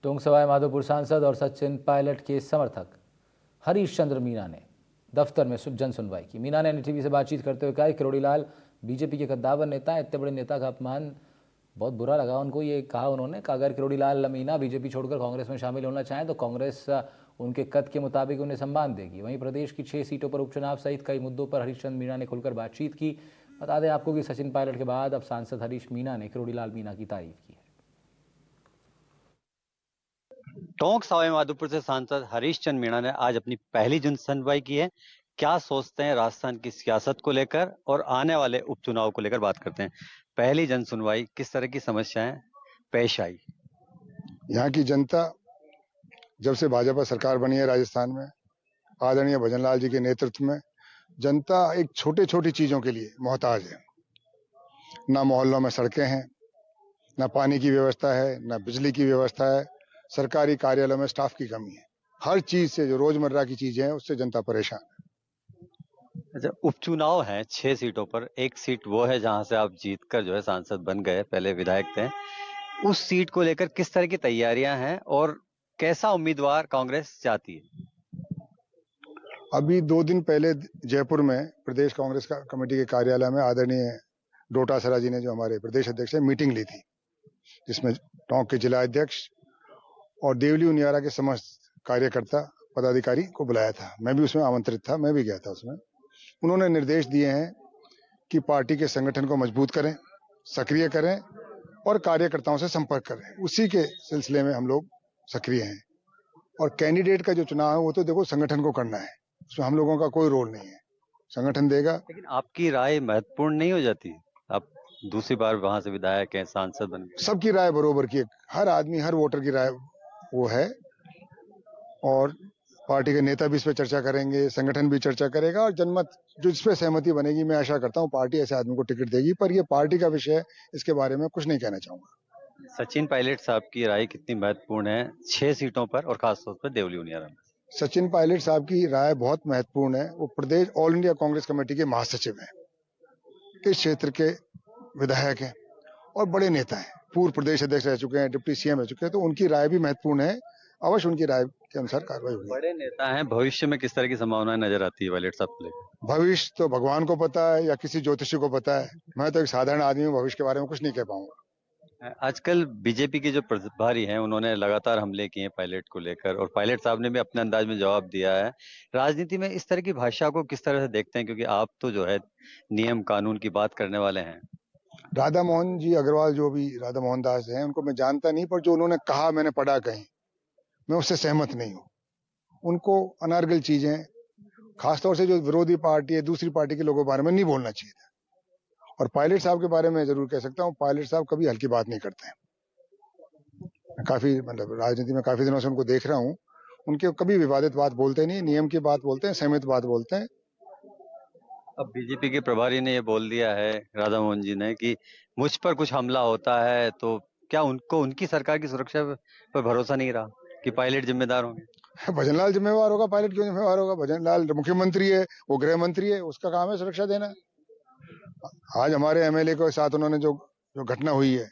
टोंक सवाई माधोपुर सांसद और सचिन पायलट के समर्थक हरीश चंद्र मीणा ने दफ्तर में जन सुनवाई की। मीणा ने एनडीटीवी से बातचीत करते हुए कहा कि किरोड़ीलाल बीजेपी के कद्दावर नेता, इतने बड़े नेता का अपमान बहुत बुरा लगा उनको। ये कहा उन्होंने कि अगर किरोड़ीलाल मीणा बीजेपी छोड़कर कांग्रेस में शामिल होना चाहें तो कांग्रेस उनके कद के मुताबिक उन्हें सम्मान देगी। वहीं प्रदेश की 6 सीटों पर उपचुनाव सहित कई मुद्दों पर हरीश चंद्र मीणा ने खुलकर बातचीत की। बता दें आपको कि सचिन पायलट के बाद अब सांसद हरीश मीणा ने किरोड़ीलाल मीणा की तारीफ की है। टोंक सवाई माधोपुर से सांसद हरीश चंद्र मीणा ने आज अपनी पहली जन सुनवाई की है। क्या सोचते हैं राजस्थान की सियासत को लेकर और आने वाले उपचुनाव को लेकर बात करते हैं। पहली जन सुनवाई, किस तरह की समस्याएं पेश आई? यहाँ की जनता जब से भाजपा सरकार बनी है राजस्थान में, आदरणीय भजनलाल जी के नेतृत्व में, जनता एक छोटी छोटी चीजों के लिए मोहताज है। ना मोहल्लों में सड़कें हैं, ना पानी की व्यवस्था है, ना बिजली की व्यवस्था है, सरकारी कार्यालयों में स्टाफ की कमी है। हर चीज से, जो रोजमर्रा की चीजें हैं, उससे जनता परेशान है। अच्छा, उपचुनाव है 6 सीटों पर, एक सीट वो है जहां से आप जीतकर जो है सांसद बन गए, पहले विधायक थे। उस सीट को लेकर किस तरह की तैयारियां हैं और कैसा उम्मीदवार कांग्रेस चाहती है? अभी 2 दिन पहले जयपुर में प्रदेश कांग्रेस कमेटी के कार्यालय में आदरणीय डोटासरा जी ने, जो हमारे प्रदेश अध्यक्ष है, मीटिंग ली थी, जिसमें टोंक के जिला अध्यक्ष और देवली उनियारा के समस्त कार्यकर्ता पदाधिकारी को बुलाया था। मैं भी उसमें आमंत्रित था, मैं भी गया था उसमें। उन्होंने निर्देश दिए हैं कि पार्टी के संगठन को मजबूत करें, सक्रिय करें और कार्यकर्ताओं से संपर्क करें। उसी के सिलसिले में हम लोग सक्रिय हैं। और कैंडिडेट का जो चुनाव है वो तो देखो संगठन को करना है, उसमें हम लोगों का कोई रोल नहीं है, संगठन देगा। लेकिन आपकी राय महत्वपूर्ण नहीं हो जाती? आप दूसरी बार वहां से विधायक हैं, सांसद बन गए। सबकी राय बरोबर की, हर आदमी, हर वोटर की राय वो है, और पार्टी के नेता भी इस पर चर्चा करेंगे, संगठन भी चर्चा करेगा, और जनमत जो इस पर सहमति बनेगी, मैं आशा करता हूं पार्टी ऐसे आदमी को टिकट देगी। पर यह पार्टी का विषय है, इसके बारे में कुछ नहीं कहना चाहूंगा। सचिन पायलट साहब की राय कितनी महत्वपूर्ण है 6 सीटों पर और खासतौर पर देवली उनियारा में? सचिन पायलट साहब की राय बहुत महत्वपूर्ण है। वो प्रदेश ऑल इंडिया कांग्रेस कमेटी के महासचिव हैं, इस क्षेत्र के विधायक हैं और बड़े नेता हैं, पूर्व प्रदेश अध्यक्ष रह चुके हैं, डिप्टी सीएम रह चुके हैं, तो उनकी राय भी महत्वपूर्ण है। अवश्य उनकी राय के अनुसार कार्रवाई होगी। बड़े नेता हैं, भविष्य में किस तरह की संभावनाएं नजर आती है पायलट साहब को लेकर? भविष्य तो भगवान को पता है या किसी ज्योतिषी को पता है। मैं तो एक साधारण आदमी हूँ, भविष्य के बारे में कुछ नहीं कह पाऊंगा। आजकल बीजेपी के जो प्रभारी हैं उन्होंने लगातार हमले किए पायलट को लेकर, और पायलट साहब ने भी अपने अंदाज में जवाब दिया है। राजनीति में इस तरह की भाषा को किस तरह से देखते हैं, क्योंकि आप तो जो है नियम कानून की बात करने वाले हैं? राधा मोहन जी अग्रवाल, जो भी राधा मोहन दास हैं, उनको मैं जानता नहीं, पर जो उन्होंने कहा मैंने पढ़ा कहीं, मैं उससे सहमत नहीं हूँ। उनको अनर्गल चीजें, खासतौर से जो विरोधी पार्टी है, दूसरी पार्टी के लोगों के बारे में नहीं बोलना चाहिए था। और पायलट साहब के बारे में जरूर कह सकता हूँ, पायलट साहब कभी हल्की बात नहीं करते हैं। काफी राजनीति में काफी दिनों से उनको देख रहा हूँ, उनके कभी विवादित बात बोलते नहीं, नियम की बात बोलते हैं, संयमित बात बोलते हैं। अब बीजेपी के प्रभारी ने ये बोल दिया है, राधा मोहन जी ने, कि मुझ पर कुछ हमला होता है तो क्या उनको उनकी सरकार की सुरक्षा पर भरोसा नहीं रहा कि पायलट जिम्मेदार होंगे? भजनलाल जिम्मेवार होगा, पायलट क्यों जिम्मेवार होगा? भजनलाल मुख्यमंत्री है, वो गृह मंत्री है, उसका काम है सुरक्षा देना। आज हमारे एमएलए के साथ उन्होंने जो घटना हुई है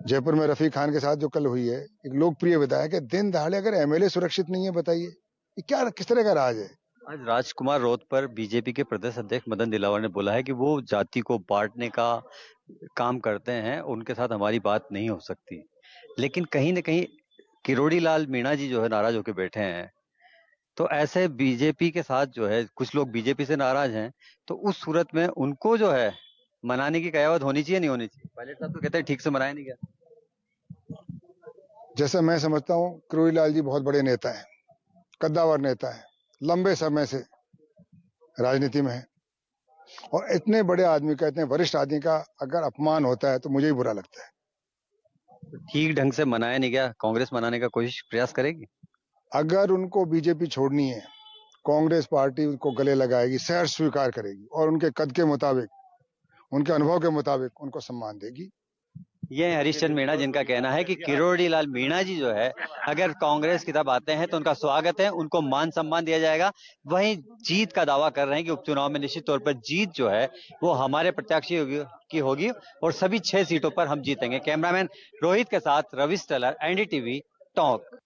जयपुर में, रफीक खान के साथ जो कल हुई है, एक लोकप्रिय विधायक है, दिन दहाड़े अगर एमएलए सुरक्षित नहीं है, बताइए ये क्या, किस तरह का राज है? आज राजकुमार रोत पर बीजेपी के प्रदेश अध्यक्ष मदन दिलावर ने बोला है कि वो जाति को बांटने का काम करते हैं, उनके साथ हमारी बात नहीं हो सकती। लेकिन कहीं ना कहीं किरोड़ीलाल मीणा जी जो है नाराज होकर बैठे हैं, तो ऐसे बीजेपी के साथ जो है कुछ लोग बीजेपी से नाराज हैं, तो उस सूरत में उनको जो है मनाने की कयावत होनी चाहिए, नहीं होनी चाहिए? पायलट साहब तो कहते हैं ठीक से मनाया नहीं गया। जैसा मैं समझता हूँ, किरोड़ीलाल जी बहुत बड़े नेता है, कद्दावर नेता है, लंबे समय से राजनीति में है, और इतने बड़े आदमी का, इतने वरिष्ठ आदमी का अगर अपमान होता है तो मुझे भी बुरा लगता है। ठीक ढंग से मनाया नहीं गया, कांग्रेस मनाने का कोशिश प्रयास करेगी? अगर उनको बीजेपी छोड़नी है, कांग्रेस पार्टी उनको गले लगाएगी, सहर्ष स्वीकार करेगी और उनके कद के मुताबिक, उनके अनुभव के मुताबिक उनको सम्मान देगी। ये हैं हरीशचंद्र मीणा, जिनका कहना है कि किरोड़ी लाल मीणा जी जो है, अगर कांग्रेस की तरफ आते हैं तो उनका स्वागत है, उनको मान सम्मान दिया जाएगा। वहीं जीत का दावा कर रहे हैं कि उपचुनाव में निश्चित तौर पर जीत जो है वो हमारे प्रत्याशी की होगी और सभी 6 सीटों पर हम जीतेंगे। कैमरामैन रोहित के साथ रविश टेलर, एनडीटीवी, टोंक।